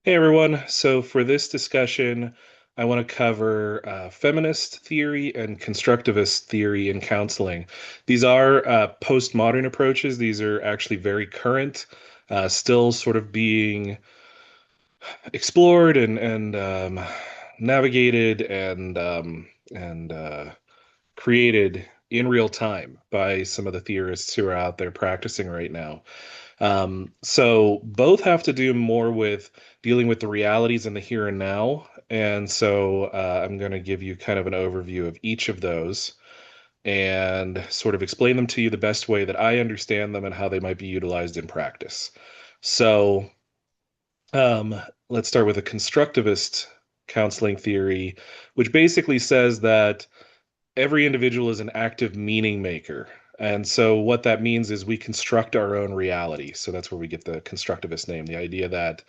Hey everyone. So for this discussion, I want to cover feminist theory and constructivist theory in counseling. These are postmodern approaches. These are actually very current, still sort of being explored and navigated and created in real time by some of the theorists who are out there practicing right now. So both have to do more with dealing with the realities in the here and now. And so I'm going to give you kind of an overview of each of those and sort of explain them to you the best way that I understand them and how they might be utilized in practice. So um, let's start with a constructivist counseling theory, which basically says that every individual is an active meaning maker. And so what that means is we construct our own reality. So that's where we get the constructivist name, the idea that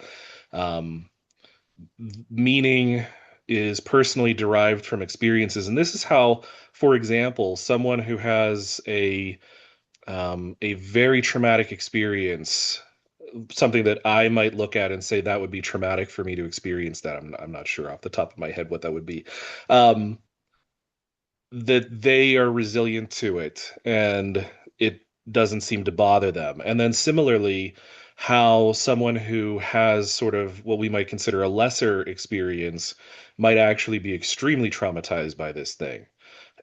um, meaning is personally derived from experiences. And this is how, for example, someone who has a very traumatic experience, something that I might look at and say that would be traumatic for me to experience that. I'm not sure off the top of my head what that would be. Um, that they are resilient to it and it doesn't seem to bother them. And then similarly, how someone who has sort of what we might consider a lesser experience might actually be extremely traumatized by this thing.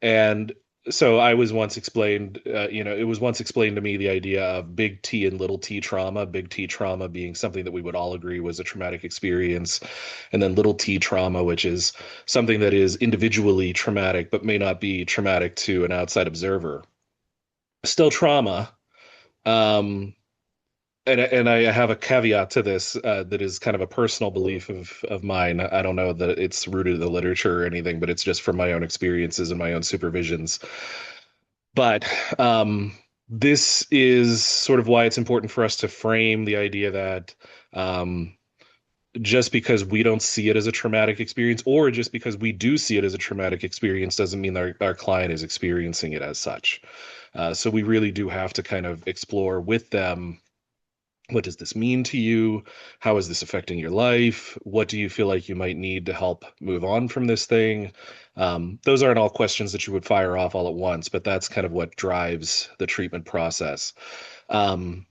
And so I was once explained, it was once explained to me the idea of big T and little t trauma, big T trauma being something that we would all agree was a traumatic experience, and then little t trauma, which is something that is individually traumatic but may not be traumatic to an outside observer. Still trauma. Um, and I have a caveat to this that is kind of a personal belief of mine. I don't know that it's rooted in the literature or anything, but it's just from my own experiences and my own supervisions. But this is sort of why it's important for us to frame the idea that um, just because we don't see it as a traumatic experience, or just because we do see it as a traumatic experience, doesn't mean our client is experiencing it as such. So we really do have to kind of explore with them, what does this mean to you? How is this affecting your life? What do you feel like you might need to help move on from this thing? Those aren't all questions that you would fire off all at once, but that's kind of what drives the treatment process. Um,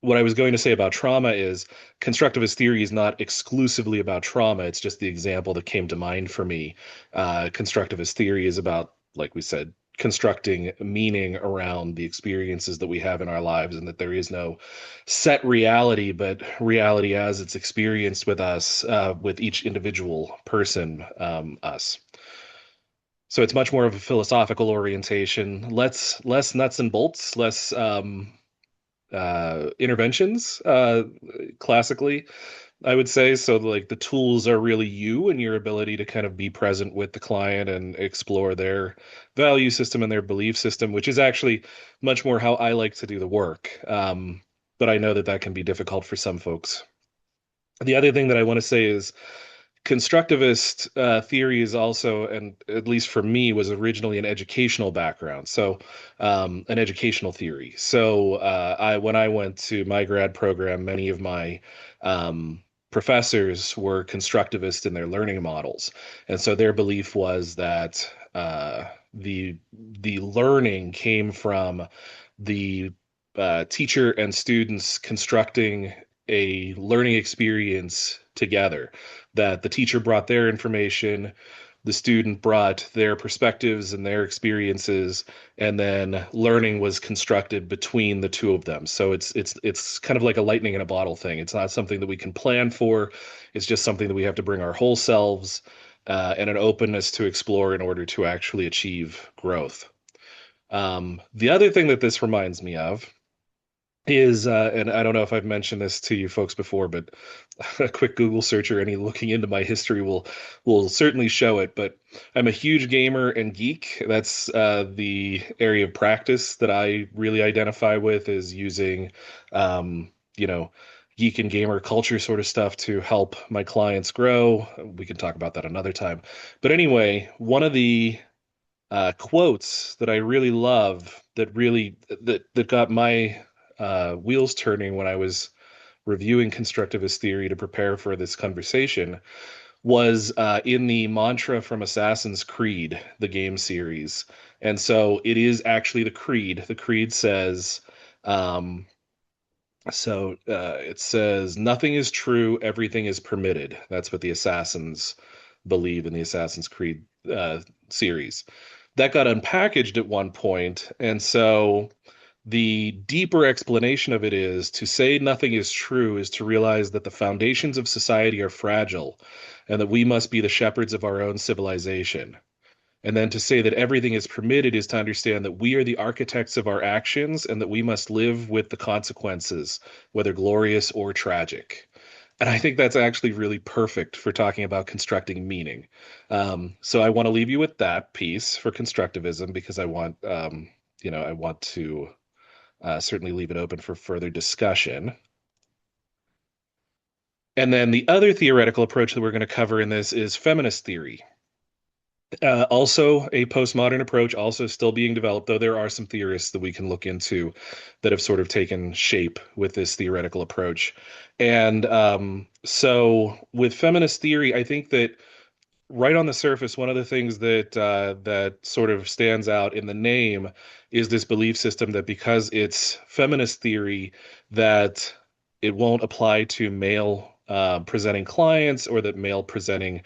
what I was going to say about trauma is constructivist theory is not exclusively about trauma. It's just the example that came to mind for me. Constructivist theory is about, like we said, constructing meaning around the experiences that we have in our lives, and that there is no set reality, but reality as it's experienced with us, with each individual person, us. So it's much more of a philosophical orientation, less nuts and bolts, less interventions, classically, I would say. So like the tools are really you and your ability to kind of be present with the client and explore their value system and their belief system, which is actually much more how I like to do the work. But I know that that can be difficult for some folks. The other thing that I want to say is constructivist theory is also, and at least for me, was originally an educational background. So, an educational theory. So, when I went to my grad program, many of my professors were constructivist in their learning models, and so their belief was that the learning came from the teacher and students constructing a learning experience together, that the teacher brought their information, the student brought their perspectives and their experiences, and then learning was constructed between the two of them. So it's kind of like a lightning in a bottle thing. It's not something that we can plan for. It's just something that we have to bring our whole selves and an openness to explore in order to actually achieve growth. The other thing that this reminds me of is, and I don't know if I've mentioned this to you folks before, but a quick Google search or any looking into my history will certainly show it. But I'm a huge gamer and geek. That's the area of practice that I really identify with, is using, um, you know, geek and gamer culture sort of stuff to help my clients grow. We can talk about that another time. But anyway, one of the quotes that I really love, that got my wheels turning when I was reviewing constructivist theory to prepare for this conversation was in the mantra from Assassin's Creed, the game series. And so it is actually the creed. The creed says, um, it says, nothing is true, everything is permitted. That's what the assassins believe in the Assassin's Creed series. That got unpackaged at one point, and so the deeper explanation of it is to say nothing is true is to realize that the foundations of society are fragile and that we must be the shepherds of our own civilization. And then to say that everything is permitted is to understand that we are the architects of our actions and that we must live with the consequences, whether glorious or tragic. And I think that's actually really perfect for talking about constructing meaning. So I want to leave you with that piece for constructivism because I want to certainly leave it open for further discussion. And then the other theoretical approach that we're going to cover in this is feminist theory. Also, a postmodern approach, also still being developed, though there are some theorists that we can look into that have sort of taken shape with this theoretical approach. And so, with feminist theory, I think that right on the surface, one of the things that sort of stands out in the name is this belief system that because it's feminist theory, that it won't apply to male presenting clients, or that male presenting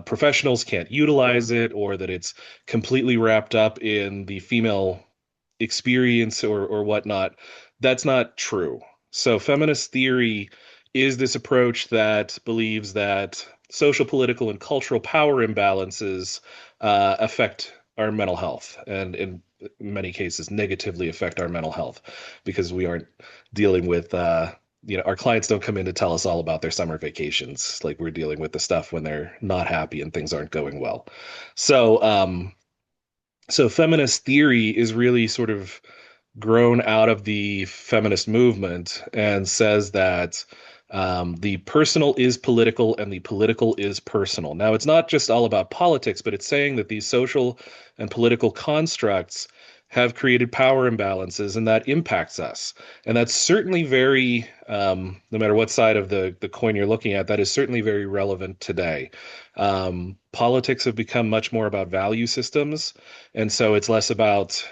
professionals can't utilize it, or that it's completely wrapped up in the female experience or whatnot. That's not true. So feminist theory is this approach that believes that social, political, and cultural power imbalances affect our mental health, and in many cases negatively affect our mental health because we aren't dealing with our clients don't come in to tell us all about their summer vacations. Like, we're dealing with the stuff when they're not happy and things aren't going well. So feminist theory is really sort of grown out of the feminist movement and says that the personal is political and the political is personal. Now, it's not just all about politics, but it's saying that these social and political constructs have created power imbalances and that impacts us. And that's certainly very, no matter what side of the coin you're looking at, that is certainly very relevant today. Politics have become much more about value systems. And so it's less about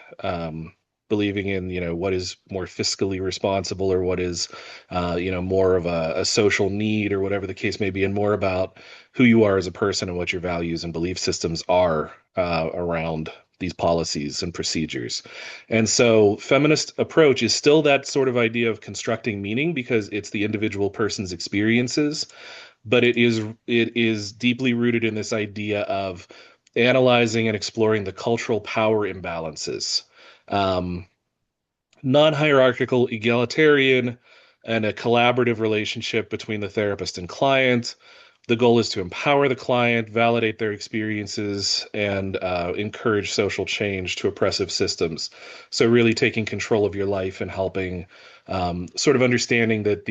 believing in what is more fiscally responsible, or what is more of a social need, or whatever the case may be, and more about who you are as a person and what your values and belief systems are around these policies and procedures. And so feminist approach is still that sort of idea of constructing meaning because it's the individual person's experiences, but it is deeply rooted in this idea of analyzing and exploring the cultural power imbalances. Um, Non-hierarchical, egalitarian, and a collaborative relationship between the therapist and client. The goal is to empower the client, validate their experiences, and encourage social change to oppressive systems. So, really taking control of your life and helping, sort of understanding that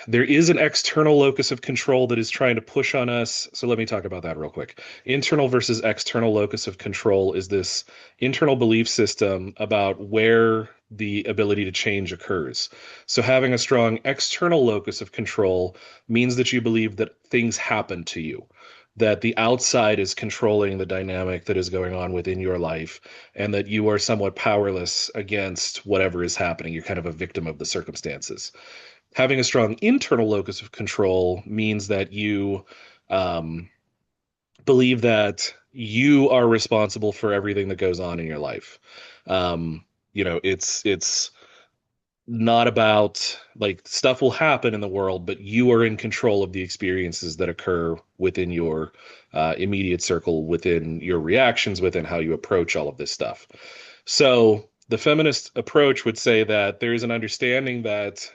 there is an external locus of control that is trying to push on us. So let me talk about that real quick. Internal versus external locus of control is this internal belief system about where the ability to change occurs. So having a strong external locus of control means that you believe that things happen to you, that the outside is controlling the dynamic that is going on within your life, and that you are somewhat powerless against whatever is happening. You're kind of a victim of the circumstances. Having a strong internal locus of control means that you um, believe that you are responsible for everything that goes on in your life. Um, it's not about, like, stuff will happen in the world, but you are in control of the experiences that occur within your immediate circle, within your reactions, within how you approach all of this stuff. So the feminist approach would say that there is an understanding that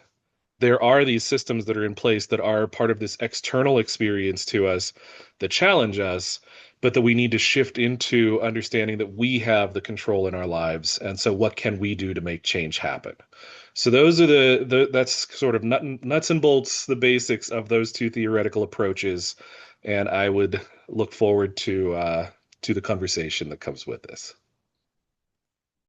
there are these systems that are in place that are part of this external experience to us that challenge us, but that we need to shift into understanding that we have the control in our lives. And so, what can we do to make change happen? So, those are that's sort of nuts and bolts, the basics of those two theoretical approaches. And I would look forward to the conversation that comes with this.